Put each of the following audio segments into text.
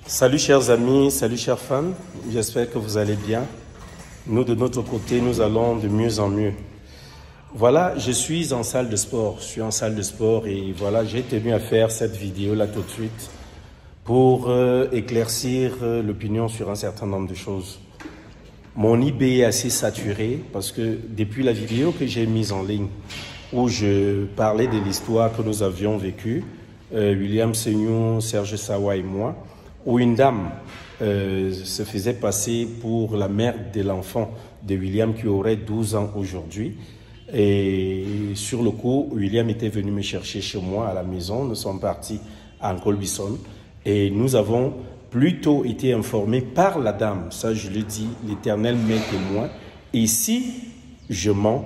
Salut chers amis, salut chères femmes, j'espère que vous allez bien. Nous de notre côté, nous allons de mieux en mieux. Voilà, je suis en salle de sport, et voilà, j'ai tenu à faire cette vidéo là tout de suite pour éclaircir l'opinion sur un certain nombre de choses. Mon IB est assez saturé parce que depuis la vidéo que j'ai mise en ligne où je parlais de l'histoire que nous avions vécue, William Seignou, Serge Sawa et moi, où une dame se faisait passer pour la mère de l'enfant de William qui aurait 12 ans aujourd'hui. Et sur le coup, William était venu me chercher chez moi à la maison. Nous sommes partis à Nkolbison et nous avons plutôt été informés par la dame. Ça, je le dis, l'Éternel m'est témoin. Et si je mens,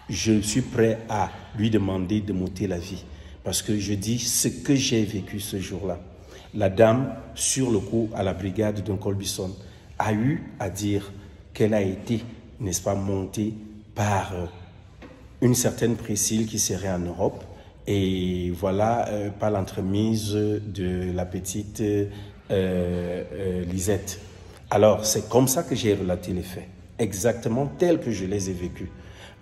je suis prêt à lui demander de m'ôter la vie. Parce que je dis ce que j'ai vécu ce jour-là. La dame, sur le coup, à la brigade de Nkolbison, a eu à dire qu'elle a été, n'est-ce pas, montée par une certaine Priscille qui serait en Europe. Et voilà, par l'entremise de la petite Lisette. Alors, c'est comme ça que j'ai relaté les faits, exactement tels que je les ai vécus.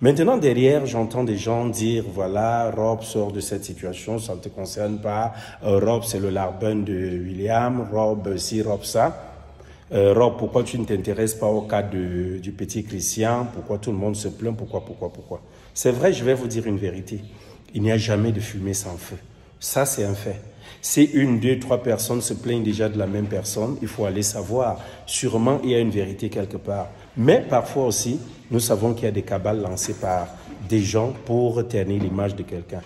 Maintenant, derrière, j'entends des gens dire, voilà, Rob sort de cette situation, ça ne te concerne pas. Rob, c'est le larbin de William. Rob, si, Rob, ça. Rob, pourquoi tu ne t'intéresses pas au cas du petit Christian? Pourquoi tout le monde se plaint? Pourquoi? C'est vrai, je vais vous dire une vérité. Il n'y a jamais de fumée sans feu. Ça, c'est un fait. Si une, deux, trois personnes se plaignent déjà de la même personne, il faut aller savoir. Sûrement, il y a une vérité quelque part. Mais parfois aussi, nous savons qu'il y a des cabales lancées par des gens pour ternir l'image de quelqu'un.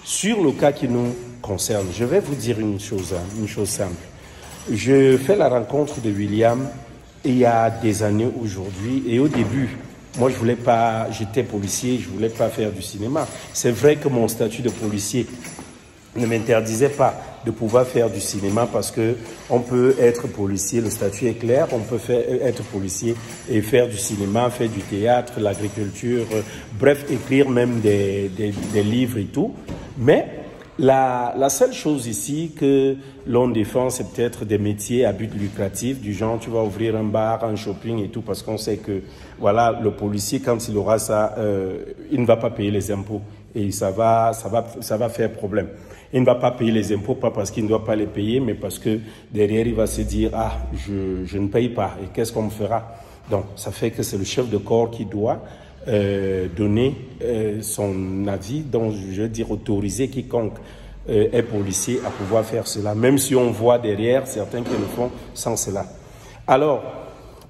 Sur le cas qui nous concerne, je vais vous dire une chose simple. Je fais la rencontre de William il y a des années aujourd'hui. Et au début, moi, j'étais policier, je ne voulais pas faire du cinéma. C'est vrai que mon statut de policier ne m'interdisait pas de pouvoir faire du cinéma parce que on peut être policier, le statut est clair, on peut être policier et faire du cinéma, faire du théâtre, l'agriculture, bref, écrire même des livres et tout. Mais la seule chose ici que l'on défend, c'est peut-être des métiers à but lucratif, du genre tu vas ouvrir un bar, un shopping et tout, parce qu'on sait que voilà, le policier, quand il aura ça, il ne va pas payer les impôts et ça va faire problème. Il ne va pas payer les impôts, pas parce qu'il ne doit pas les payer, mais parce que derrière, il va se dire, ah, je ne paye pas, et qu'est-ce qu'on me fera? Donc, ça fait que c'est le chef de corps qui doit donner son avis, donc je veux dire autoriser quiconque est policier à pouvoir faire cela, même si on voit derrière certains qui le font sans cela. Alors,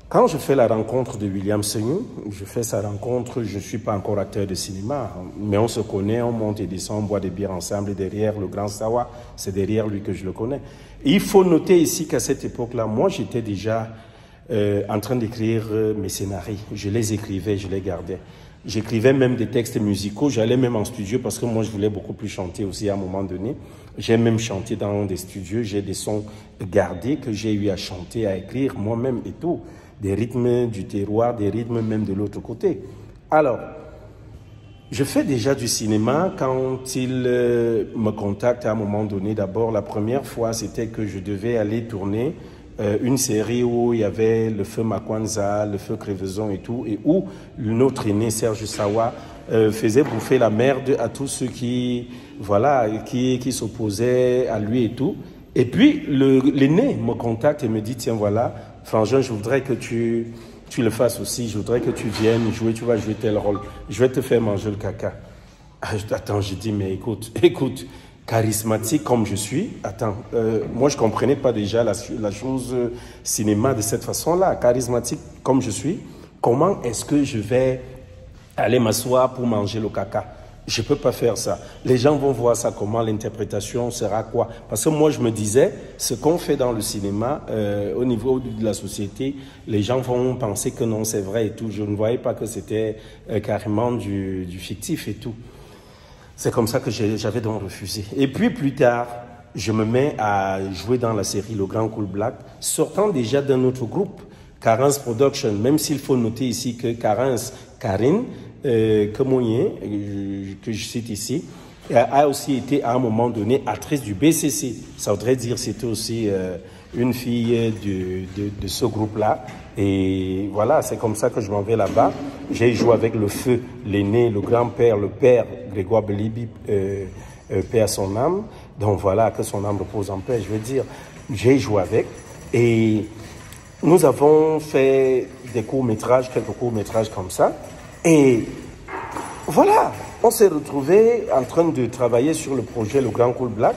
quand je fais la rencontre de William Seignou, je fais sa rencontre, je ne suis pas encore acteur de cinéma, mais on se connaît, on monte et descend, on boit des bières ensemble, et derrière le grand Sawa, c'est derrière lui que je le connais. Et il faut noter ici qu'à cette époque-là, moi j'étais déjà en train d'écrire mes scénarios. Je les écrivais, je les gardais. J'écrivais même des textes musicaux, j'allais même en studio parce que moi je voulais beaucoup plus chanter aussi à un moment donné. J'ai même chanté dans des studios, j'ai des sons gardés que j'ai eu à chanter, à écrire moi-même et tout. Des rythmes du terroir, des rythmes même de l'autre côté. Alors, je fais déjà du cinéma quand il me contacte à un moment donné. D'abord, la première fois, c'était que je devais aller tourner une série où il y avait le feu Makwanza, le feu Crevaison et tout, et où notre aîné Serge Sawa faisait bouffer la merde à tous ceux qui s'opposaient à lui et tout. Et puis, l'aîné me contacte et me dit, tiens, voilà, Frangin, je voudrais que tu le fasses aussi, je voudrais que tu viennes jouer, tu vas jouer tel rôle, je vais te faire manger le caca. Attends, je dis, mais écoute, charismatique comme je suis, moi je ne comprenais pas déjà la chose cinéma de cette façon-là, charismatique comme je suis, comment est-ce que je vais aller m'asseoir pour manger le caca? Je ne peux pas faire ça. Les gens vont voir ça comment, l'interprétation sera quoi? Parce que moi, je me disais, ce qu'on fait dans le cinéma, au niveau de la société, les gens vont penser que non, c'est vrai et tout. Je ne voyais pas que c'était carrément du fictif et tout. C'est comme ça que j'avais donc refusé. Et puis plus tard, je me mets à jouer dans la série Le Grand Cool Black, sortant déjà d'un autre groupe, Carins Production, même s'il faut noter ici que Karine, que je cite ici, a aussi été à un moment donné actrice du BCC. Ça voudrait dire c'était aussi une fille de ce groupe-là. Et voilà, c'est comme ça que je m'en vais là-bas. J'ai joué avec le feu, l'aîné, le grand-père, le père, Grégoire Belibi, paix à son âme. Donc voilà, que son âme repose en paix, je veux dire. J'ai joué avec. Et nous avons fait des courts-métrages, quelques courts-métrages comme ça. Et voilà, on s'est retrouvés en train de travailler sur le projet Le Grand Cool Black,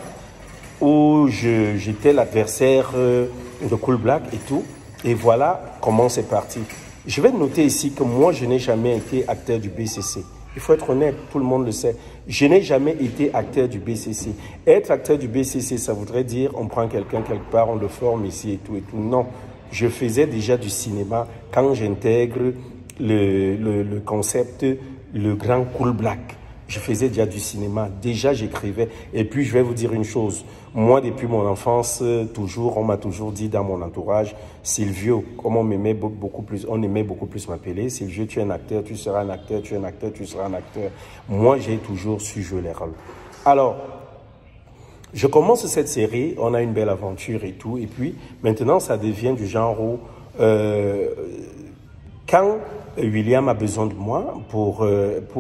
où j'étais l'adversaire de Cool Black et tout. Et voilà comment c'est parti. Je vais noter ici que moi, je n'ai jamais été acteur du BCC. Il faut être honnête, tout le monde le sait. Je n'ai jamais été acteur du BCC. Être acteur du BCC, ça voudrait dire on prend quelqu'un quelque part, on le forme ici et tout et tout. Non, je faisais déjà du cinéma quand j'intègre le concept Le Grand Cool Black. Je faisais déjà du cinéma, déjà j'écrivais. Et puis je vais vous dire une chose, moi depuis mon enfance, on m'a toujours dit dans mon entourage, Silvio, comme on aimait beaucoup plus m'appeler, Silvio, tu es un acteur, tu seras un acteur, tu es un acteur, tu seras un acteur. Moi j'ai toujours su jouer les rôles. Alors, je commence cette série, on a une belle aventure et tout, et puis maintenant ça devient du genre où, quand William a besoin de moi pour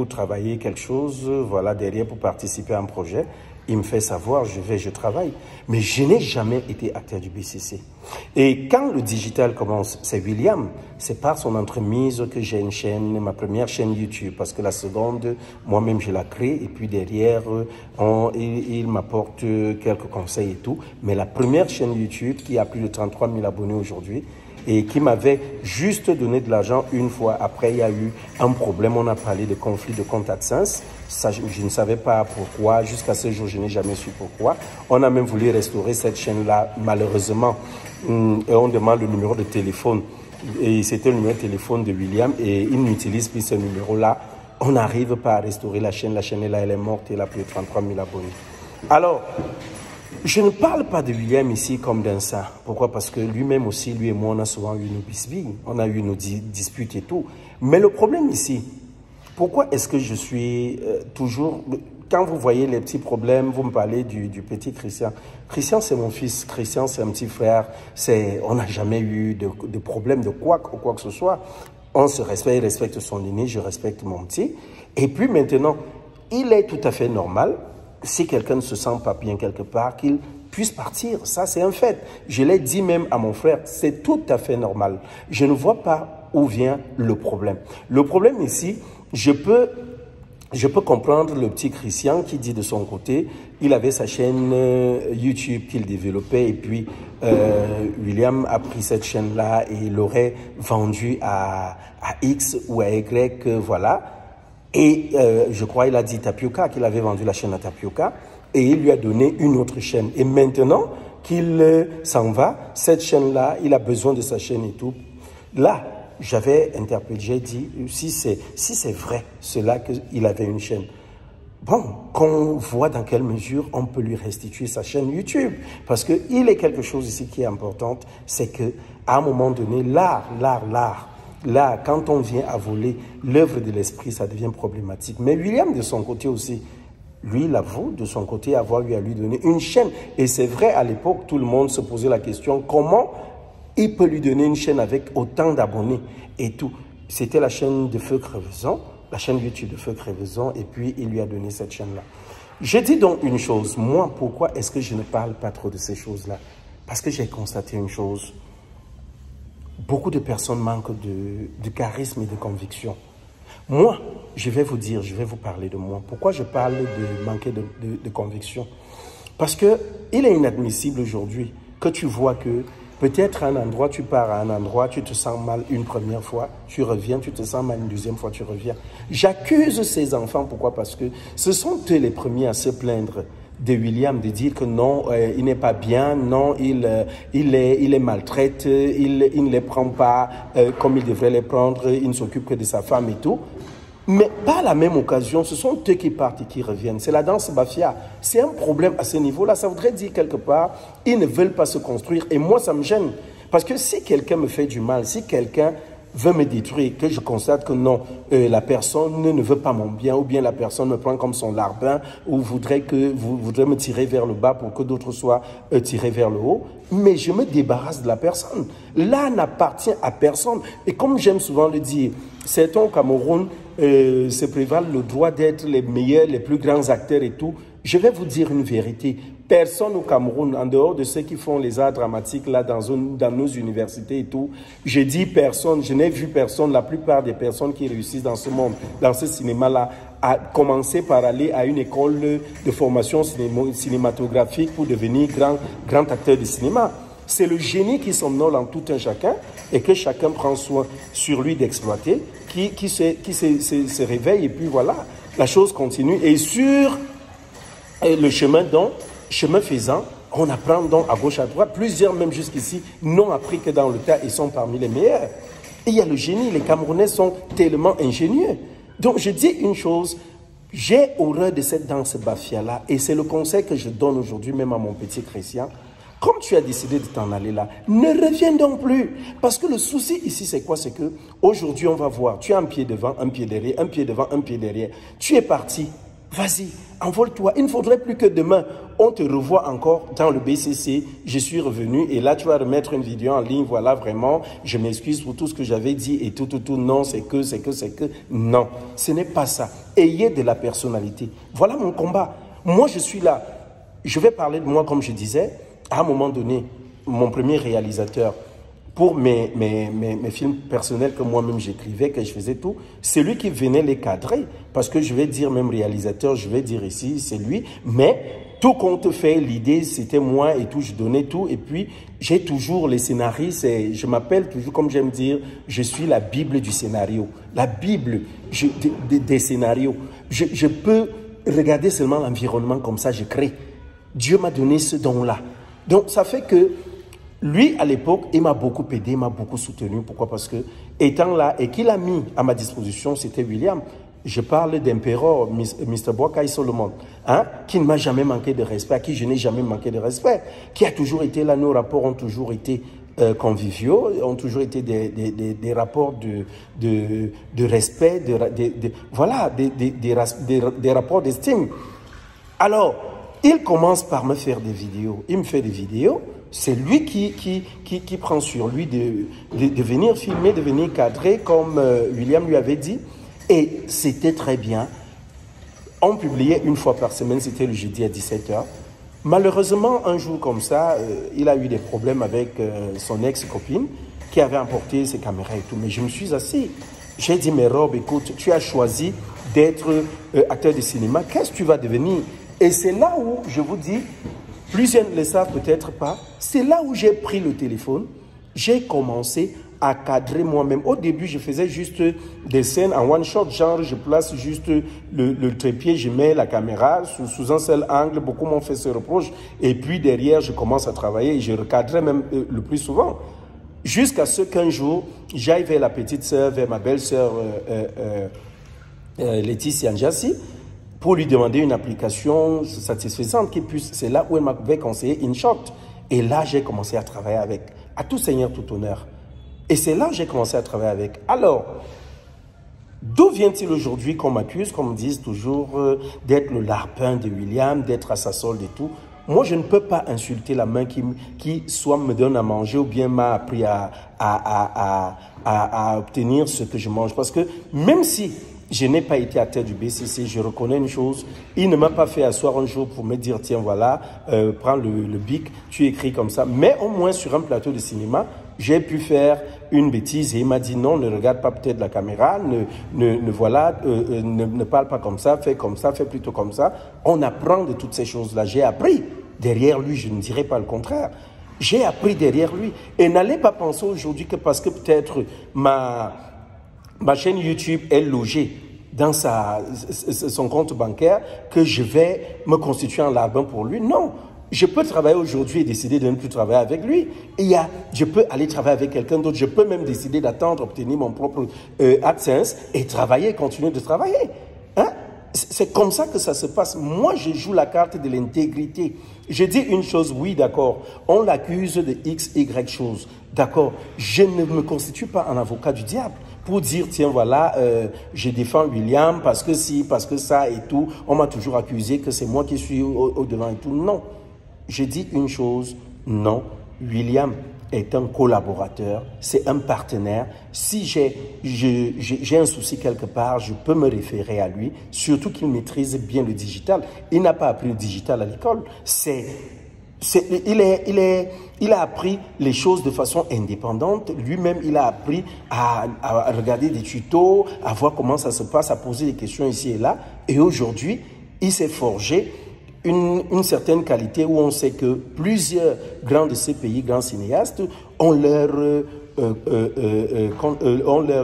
travailler quelque chose, voilà, derrière, pour participer à un projet, il me fait savoir, je travaille. Mais je n'ai jamais été acteur du BCC. Et quand le digital commence, c'est William, c'est par son entremise que j'ai une chaîne, ma première chaîne YouTube, parce que la seconde, moi-même, je la crée, et puis derrière, il m'apporte quelques conseils et tout. Mais la première chaîne YouTube, qui a plus de 33 000 abonnés aujourd'hui, et qui m'avait juste donné de l'argent une fois. Après, il y a eu un problème, on a parlé de conflit de compte AdSense. Ça, je ne savais pas pourquoi, jusqu'à ce jour, je n'ai jamais su pourquoi. On a même voulu restaurer cette chaîne-là, malheureusement. Et on demande le numéro de téléphone. Et c'était le numéro de téléphone de William, et il n'utilise plus ce numéro-là. On n'arrive pas à restaurer la chaîne. La chaîne est là, elle est morte, elle a plus de 33 000 abonnés. Alors, je ne parle pas de William ici comme d'un saint. Pourquoi? Parce que lui-même aussi, lui et moi, on a souvent eu nos bisbilles, on a eu nos disputes et tout. Mais le problème ici, pourquoi est-ce que je suis toujours... Quand vous voyez les petits problèmes, vous me parlez du petit Christian. Christian, c'est mon fils. Christian, c'est un petit frère. On n'a jamais eu de problème de quoi que ce soit. On se respecte, il respecte son aîné, je respecte mon petit. Et puis maintenant, il est tout à fait normal, si quelqu'un ne se sent pas bien quelque part, qu'il puisse partir. Ça, c'est un fait. Je l'ai dit même à mon frère, c'est tout à fait normal. Je ne vois pas où vient le problème. Le problème ici, je peux comprendre le petit Christian qui dit de son côté, il avait sa chaîne YouTube qu'il développait et puis William a pris cette chaîne-là et l'aurait vendue à X ou à Y, voilà. Et je crois qu'il a dit Tapioca, qu'il avait vendu la chaîne à Tapioca, et il lui a donné une autre chaîne. Et maintenant qu'il s'en va, cette chaîne-là, il a besoin de sa chaîne et tout. Là, j'avais interpellé, j'ai dit, si c'est vrai, cela qu'il avait une chaîne, bon, qu'on voit dans quelle mesure on peut lui restituer sa chaîne YouTube. Parce qu'il est quelque chose ici qui est important, c'est qu'à un moment donné, l'art, là, quand on vient à voler l'œuvre de l'esprit, ça devient problématique. Mais William, de son côté aussi, lui, il avoue de son côté avoir eu à lui donner une chaîne. Et c'est vrai, à l'époque, tout le monde se posait la question, comment il peut lui donner une chaîne avec autant d'abonnés et tout. C'était la chaîne de Feu Crevaison, la chaîne YouTube de Feu Crevaison, et puis il lui a donné cette chaîne-là. Je dis donc une chose, moi, pourquoi est-ce que je ne parle pas trop de ces choses-là? Parce que j'ai constaté une chose. Beaucoup de personnes manquent de charisme et de conviction. Moi, je vais vous dire, je vais vous parler de moi. Pourquoi je parle de manquer de conviction? Parce qu'il est inadmissible aujourd'hui que tu vois que peut-être à un endroit, tu pars à un endroit, tu te sens mal une première fois, tu reviens, tu te sens mal une deuxième fois, tu reviens. J'accuse ces enfants, pourquoi? Parce que ce sont eux les premiers à se plaindre de William, de dire que non, il n'est pas bien, non, il les maltraite, il ne les prend pas comme il devrait les prendre, il ne s'occupe que de sa femme et tout. Mais par la même occasion, ce sont eux qui partent et qui reviennent. C'est la danse Bafia. C'est un problème à ce niveau-là. Ça voudrait dire quelque part, ils ne veulent pas se construire. Et moi, ça me gêne. Parce que si quelqu'un me fait du mal, si quelqu'un veut me détruire, que je constate que non, la personne ne veut pas mon bien, ou bien la personne me prend comme son larbin, ou voudrait me tirer vers le bas pour que d'autres soient tirés vers le haut, mais je me débarrasse de la personne. Là n'appartient à personne. Et comme j'aime souvent le dire, certains au Cameroun se prévalent le droit d'être les meilleurs, les plus grands acteurs et tout. Je vais vous dire une vérité. Personne au Cameroun, en dehors de ceux qui font les arts dramatiques là dans nos universités et tout, je dis personne, je n'ai vu personne, la plupart des personnes qui réussissent dans ce monde, dans ce cinéma-là, a commencé par aller à une école de formation cinématographique pour devenir grand acteur de cinéma. C'est le génie qui somnole en tout un chacun et que chacun prend soin sur lui d'exploiter, qui se réveille et puis voilà, la chose continue. Et sur le chemin faisant, on apprend donc à gauche, à droite. Plusieurs, même jusqu'ici, n'ont appris que dans le tas et sont parmi les meilleurs. Et il y a le génie. Les Camerounais sont tellement ingénieux. Donc, je dis une chose. J'ai horreur de cette danse bafia-là. Et c'est le conseil que je donne aujourd'hui, même à mon petit Christian. Comme tu as décidé de t'en aller là, ne reviens donc plus. Parce que le souci ici, c'est quoi? C'est que aujourd'hui, on va voir. Tu as un pied devant, un pied derrière, un pied devant, un pied derrière. Tu es parti. Vas-y, envole-toi. Il ne faudrait plus que demain, on te revoie encore dans le BCC. Je suis revenu et là, tu vas remettre une vidéo en ligne. Voilà, vraiment, je m'excuse pour tout ce que j'avais dit et tout. Non, c'est que. Non, ce n'est pas ça. Ayez de la personnalité. Voilà mon combat. Moi, je suis là. Je vais parler de moi comme je disais. À un moment donné, mon premier réalisateur, pour mes films personnels que moi-même j'écrivais, que je faisais tout, c'est lui qui venait les cadrer. Parce que je vais dire même réalisateur, je vais dire ici, c'est lui. Mais tout compte fait, l'idée, c'était moi et tout, je donnais tout. Et puis, j'ai toujours les scénarios, je m'appelle toujours, comme j'aime dire, je suis la Bible du scénario. La Bible des scénarios. Je peux regarder seulement l'environnement comme ça, je crée. Dieu m'a donné ce don-là. Donc, ça fait que lui, à l'époque, il m'a beaucoup aidé, il m'a beaucoup soutenu. Pourquoi? Parce que, étant là, et qu'il a mis à ma disposition, c'était William. Je parle d'Emperor, Mr. Boakai Solomon, hein, qui ne m'a jamais manqué de respect, à qui je n'ai jamais manqué de respect, qui a toujours été là. Nos rapports ont toujours été conviviaux, ont toujours été des rapports de respect, voilà, des rapports d'estime. Alors, il commence par me faire des vidéos. Il me fait des vidéos. C'est lui qui prend sur lui de venir filmer, de venir cadrer, comme William lui avait dit. Et c'était très bien. On publiait une fois par semaine, c'était le jeudi à 17 h. Malheureusement, un jour comme ça, il a eu des problèmes avec son ex-copine qui avait emporté ses caméras et tout. Mais je me suis assis. J'ai dit, mais Rob, écoute, tu as choisi d'être acteur de cinéma. Qu'est-ce que tu vas devenir? Et c'est là où, je vous dis, plusieurs ne le savent peut-être pas, c'est là où j'ai pris le téléphone, j'ai commencé à cadrer moi-même. Au début, je faisais juste des scènes en one-shot, genre je place juste le trépied, je mets la caméra sous un seul angle, beaucoup m'ont fait ce reproche, et puis derrière, je commence à travailler et je recadrais même le plus souvent. Jusqu'à ce qu'un jour, j'aille vers la petite sœur, vers ma belle-sœur Laetitia Njassi, pour lui demander une application satisfaisante qui puisse, c'est là où elle m'avait conseillé InShot. Et là, j'ai commencé à travailler avec, à tout seigneur, tout honneur. Et c'est là que j'ai commencé à travailler avec. Alors, d'où vient-il aujourd'hui qu'on m'accuse, qu'on me dise toujours d'être le larpin de William, d'être à sa solde et tout? Moi, je ne peux pas insulter la main qui soit me donne à manger ou bien m'a appris à obtenir ce que je mange. Parce que même si je n'ai pas été acteur du BCC, je reconnais une chose, il ne m'a pas fait asseoir un jour pour me dire, tiens, voilà, prends le bic, tu écris comme ça. Mais au moins sur un plateau de cinéma, j'ai pu faire une bêtise et il m'a dit, non, ne regarde pas peut-être la caméra, ne parle pas comme ça, fais plutôt comme ça. On apprend de toutes ces choses-là. J'ai appris derrière lui, je ne dirais pas le contraire. J'ai appris derrière lui. Et n'allez pas penser aujourd'hui que parce que peut-être ma chaîne YouTube est logée dans son compte bancaire, que je vais me constituer en larbin pour lui. Non, je peux travailler aujourd'hui et décider de ne plus travailler avec lui. Je peux aller travailler avec quelqu'un d'autre. Je peux même décider d'attendre, obtenir mon propre AdSense et travailler, continuer de travailler. Hein? C'est comme ça que ça se passe. Moi, je joue la carte de l'intégrité. Je dis une chose, oui, d'accord, on l'accuse de X, Y chose. D'accord, je ne me constitue pas un avocat du diable pour dire, tiens, voilà, je défends William parce que si, parce que ça et tout. On m'a toujours accusé que c'est moi qui suis au-devant et tout. Non, je dis une chose, non, William est un collaborateur, c'est un partenaire. Si j'ai un souci quelque part, je peux me référer à lui, surtout qu'il maîtrise bien le digital. Il n'a pas appris le digital à l'école. Il a appris les choses de façon indépendante. Lui-même, il a appris à regarder des tutos, à voir comment ça se passe, à poser des questions ici et là. Et aujourd'hui, il s'est forgé une certaine qualité où on sait que plusieurs grands de ces pays, grands cinéastes, ont leur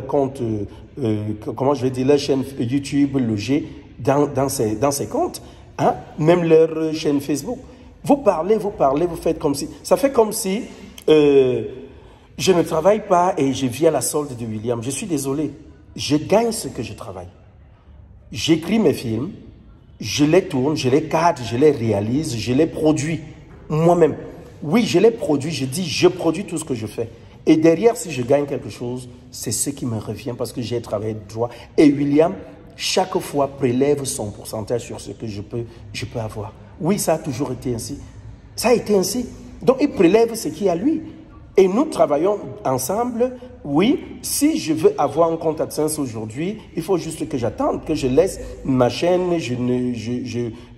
compte, comment je vais dire, leur chaîne YouTube logée dans ces comptes, hein? Même leur chaîne Facebook. Vous parlez, vous faites comme si... Ça fait comme si je ne travaille pas et je vis à la solde de William. Je suis désolé. Je gagne ce que je travaille. J'écris mes films, je les tourne, je les cadre, je les réalise, je les produis moi-même. Oui, je les produis, je dis, je produis tout ce que je fais. Et derrière, si je gagne quelque chose, c'est ce qui me revient parce que j'ai travaillé de droit. Et William, chaque fois, prélève son pourcentage sur ce que je peux avoir. Oui, ça a toujours été ainsi. Ça a été ainsi. Donc, il prélève ce qui est à lui. Et nous travaillons ensemble. Oui, si je veux avoir un compte AdSense aujourd'hui, il faut juste que j'attende, que je laisse ma chaîne,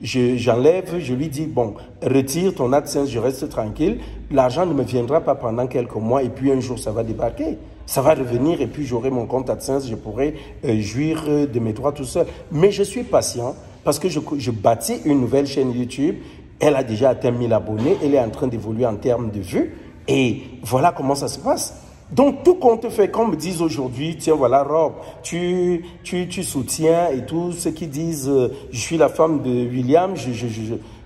j'enlève, je lui dis, bon, retire ton AdSense, je reste tranquille. L'argent ne me viendra pas pendant quelques mois et puis un jour, ça va débarquer. Ça va revenir et puis j'aurai mon compte AdSense, je pourrai jouir de mes droits tout seul. Mais je suis patient parce que je bâtis une nouvelle chaîne YouTube. Elle a déjà atteint 1000 abonnés, elle est en train d'évoluer en termes de vues. Et voilà comment ça se passe. Donc, tout compte fait, qu'on me dise aujourd'hui, tiens, voilà, Rob, tu soutiens et tout, ceux qui disent, je suis la femme de William,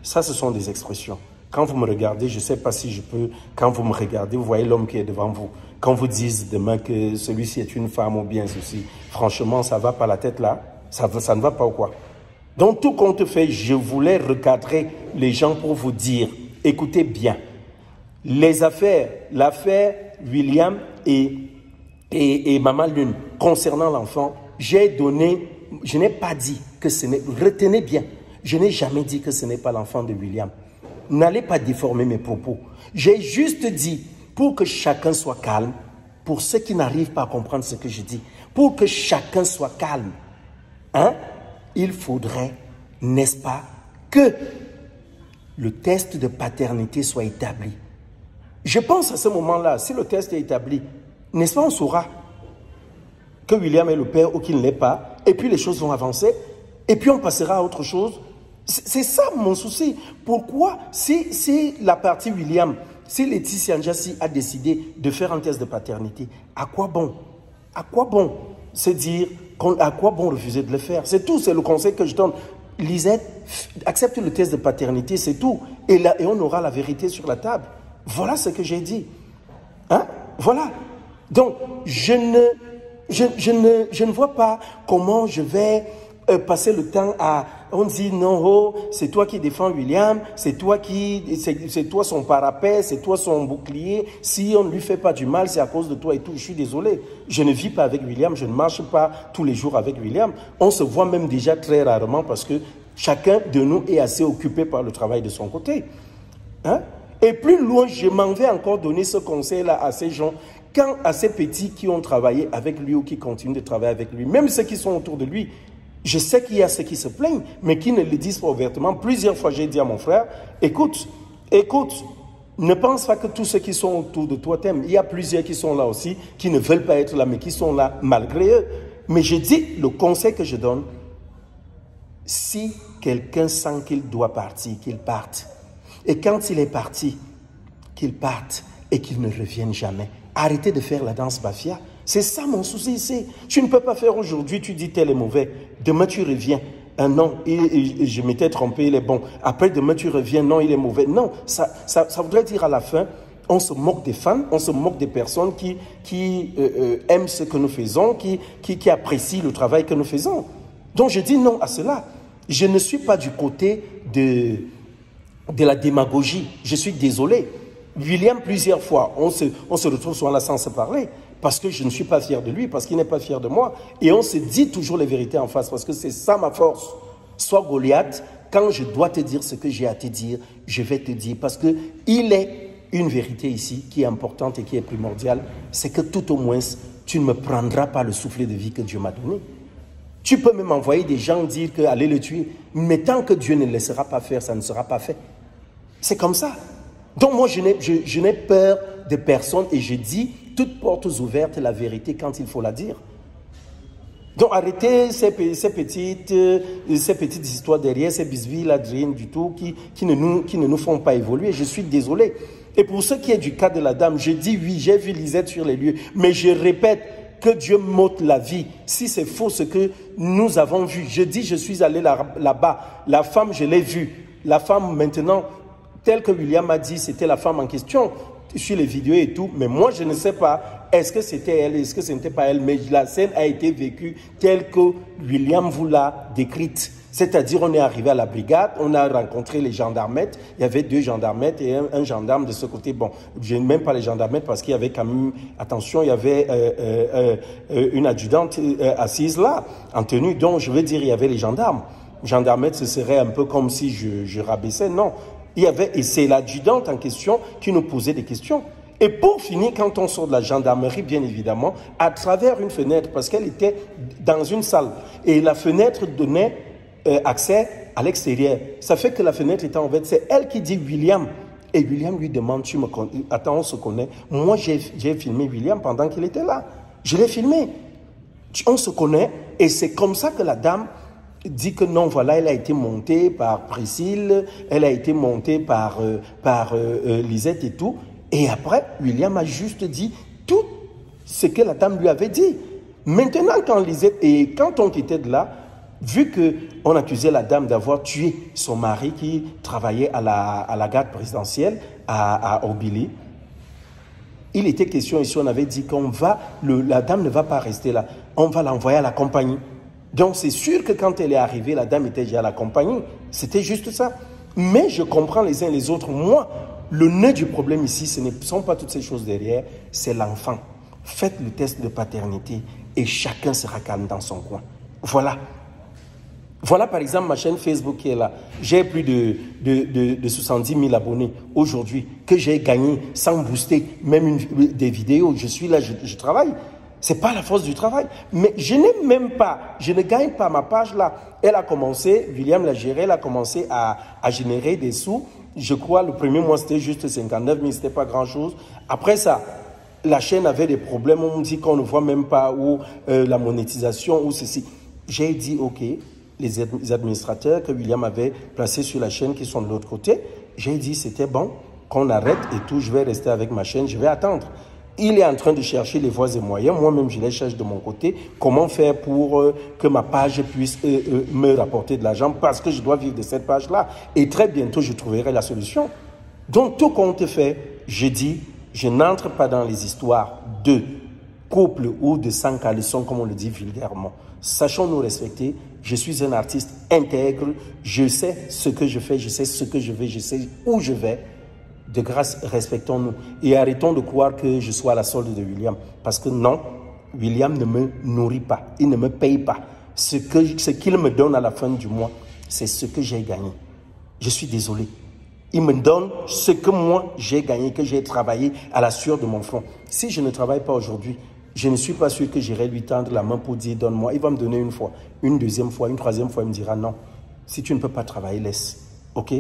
ça, ce sont des expressions. Quand vous me regardez, je ne sais pas si je peux, quand vous me regardez, vous voyez l'homme qui est devant vous. Quand vous dites demain que celui-ci est une femme ou bien ceci, franchement, ça ne va pas la tête là, ça ne va pas ou quoi? Donc, tout compte fait, je voulais recadrer les gens pour vous dire, écoutez bien, les affaires, l'affaire William et Maman Lune concernant l'enfant, j'ai donné, je n'ai pas dit que ce n'est, retenez bien, je n'ai jamais dit que ce n'est pas l'enfant de William. N'allez pas déformer mes propos. J'ai juste dit, pour que chacun soit calme, pour ceux qui n'arrivent pas à comprendre ce que je dis, pour que chacun soit calme, hein, il faudrait, n'est-ce pas, que le test de paternité soit établi. Je pense à ce moment-là, si le test est établi, n'est-ce pas, on saura que William est le père ou qu'il ne l'est pas, et puis les choses vont avancer, et puis on passera à autre chose. C'est ça mon souci. Pourquoi, si la partie William, si Laetitia Njassi a décidé de faire un test de paternité, à quoi bon? À quoi bon se dire, à quoi bon refuser de le faire? C'est tout, c'est le conseil que je donne. Lisette, accepte le test de paternité, c'est tout. Et on aura la vérité sur la table. Voilà ce que j'ai dit. Hein? Voilà. Donc, je ne vois pas comment je vais passer le temps à... On dit non, oh, c'est toi qui défends William, c'est toi son parapet, c'est toi son bouclier. Si on ne lui fait pas du mal, c'est à cause de toi et tout. Je suis désolé. Je ne vis pas avec William, je ne marche pas tous les jours avec William. On se voit même déjà très rarement parce que chacun de nous est assez occupé par le travail de son côté. Hein? Et plus loin, je m'en vais encore donner ce conseil-là à ces gens, quand à ces petits qui ont travaillé avec lui ou qui continuent de travailler avec lui, même ceux qui sont autour de lui. Je sais qu'il y a ceux qui se plaignent, mais qui ne le disent pas ouvertement. Plusieurs fois, j'ai dit à mon frère, écoute, ne pense pas que tous ceux qui sont autour de toi t'aiment. Il y a plusieurs qui sont là aussi, qui ne veulent pas être là, mais qui sont là malgré eux. Mais je dis, le conseil que je donne, si quelqu'un sent qu'il doit partir, qu'il parte. Et quand il est parti, qu'il parte et qu'il ne revienne jamais. Arrêtez de faire la danse Bafia. C'est ça mon souci ici. Tu ne peux pas faire aujourd'hui, tu dis tel est mauvais. Demain tu reviens. Non, je m'étais trompé, il est bon. Après demain tu reviens, non, il est mauvais. Non, ça voudrait dire à la fin, on se moque des fans, on se moque des personnes qui aiment ce que nous faisons, qui apprécient le travail que nous faisons. Donc je dis non à cela. Je ne suis pas du côté de la démagogie. Je suis désolé. William, plusieurs fois, on se retrouve souvent là sans se parler, parce que je ne suis pas fier de lui, parce qu'il n'est pas fier de moi. Et on se dit toujours les vérités en face, parce que c'est ça ma force. Sois Goliath, quand je dois te dire ce que j'ai à te dire, je vais te dire. Parce qu'il est une vérité ici qui est importante et qui est primordiale, c'est que tout au moins, tu ne me prendras pas le soufflet de vie que Dieu m'a donné. Tu peux même envoyer des gens dire que allez le tuer, mais tant que Dieu ne le laissera pas faire, ça ne sera pas fait. C'est comme ça. Donc moi, je n'ai peur de personne et je dis toutes portes ouvertes la vérité quand il faut la dire. Donc arrêtez ces petites histoires derrière, ces bisbilles là, rien du tout, qui ne nous font pas évoluer. Je suis désolé. Et pour ce qui est du cas de la dame, je dis oui, j'ai vu Lisette sur les lieux, mais je répète, que Dieu m'ôte la vie. Si c'est faux ce que nous avons vu, je dis je suis allé là-bas, la femme je l'ai vue, la femme maintenant, telle que William a dit, c'était la femme en question, sur les vidéos et tout, mais moi je ne sais pas, est-ce que c'était elle, est-ce que ce n'était pas elle, mais la scène a été vécue telle que William vous l'a décrite. C'est-à-dire, on est arrivé à la brigade, on a rencontré les gendarmettes, il y avait 2 gendarmettes et un gendarme de ce côté. Bon, je n'aime même pas les gendarmettes parce qu'il y avait quand même, attention, il y avait une adjudante assise là, en tenue, donc je veux dire, il y avait les gendarmes. Gendarmettes, ce serait un peu comme si je rabaissais, non. Il y avait, et c'est l'adjudante en question qui nous posait des questions. Et pour finir, quand on sort de la gendarmerie, bien évidemment, à travers une fenêtre, parce qu'elle était dans une salle, et la fenêtre donnait accès à l'extérieur. Ça fait que la fenêtre était ouverte. C'est elle qui dit William. Et William lui demande, tu me connais? Attends, on se connaît. Moi, j'ai filmé William pendant qu'il était là. Je l'ai filmé. On se connaît. Et c'est comme ça que la dame dit que non, voilà, elle a été montée par Priscille, elle a été montée par Lisette et tout. Et après, William a juste dit tout ce que la dame lui avait dit. Maintenant, quand Lisette et quand on était de là, vu qu'on accusait la dame d'avoir tué son mari qui travaillait à la garde présidentielle à Obili, il était question ici, on avait dit la dame ne va pas rester là, on va l'envoyer à la compagnie. Donc c'est sûr que quand elle est arrivée, la dame était déjà à la compagnie, c'était juste ça. Mais je comprends les uns et les autres. Moi, le nœud du problème ici, ce ne sont pas toutes ces choses derrière, c'est l'enfant. Faites le test de paternité et chacun sera calme dans son coin. Voilà. Voilà par exemple ma chaîne Facebook qui est là. J'ai plus de 70 000 abonnés aujourd'hui que j'ai gagné sans booster même des vidéos. Je suis là, je travaille. Ce n'est pas la force du travail. Mais je ne gagne pas ma page là. Elle a commencé, William l'a géré, elle a commencé à générer des sous. Je crois le premier mois c'était juste 59 000, ce n'était pas grand chose. Après ça, la chaîne avait des problèmes. On me dit qu'on ne voit même pas où la monétisation ou ceci. J'ai dit ok. Les administrateurs que William avait placés sur la chaîne qui sont de l'autre côté, j'ai dit c'était bon, qu'on arrête et tout, je vais rester avec ma chaîne, je vais attendre. Il est en train de chercher les voies et moyens, moi-même je les cherche de mon côté, comment faire pour que ma page puisse me rapporter de l'argent parce que je dois vivre de cette page-là. Et très bientôt, je trouverai la solution. Donc tout compte fait, je dis, je n'entre pas dans les histoires de couple ou de sang caleçon, comme on le dit vulgairement. Sachons nous respecter. Je suis un artiste intègre. Je sais ce que je fais, je sais ce que je veux, je sais où je vais. De grâce, respectons-nous. Et arrêtons de croire que je sois à la solde de William. Parce que non, William ne me nourrit pas. Il ne me paye pas. Ce qu'il me donne à la fin du mois, c'est ce que j'ai gagné. Je suis désolé. Il me donne ce que moi j'ai gagné, que j'ai travaillé à la sueur de mon front. Si je ne travaille pas aujourd'hui, je ne suis pas sûr que j'irai lui tendre la main pour dire donne-moi. Il va me donner une fois, une deuxième fois, une troisième fois. Il me dira non. Si tu ne peux pas travailler, laisse. OK?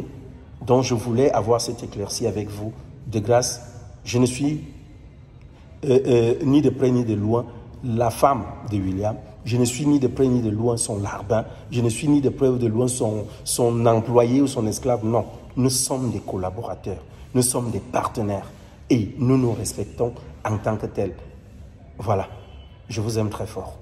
Donc je voulais avoir cette éclaircie avec vous. De grâce, je ne suis ni de près ni de loin la femme de William. Je ne suis ni de près ni de loin son larbin. Je ne suis ni de près ou de loin son employé ou son esclave. Non, nous sommes des collaborateurs. Nous sommes des partenaires. Et nous nous respectons en tant que tels. Voilà, je vous aime très fort.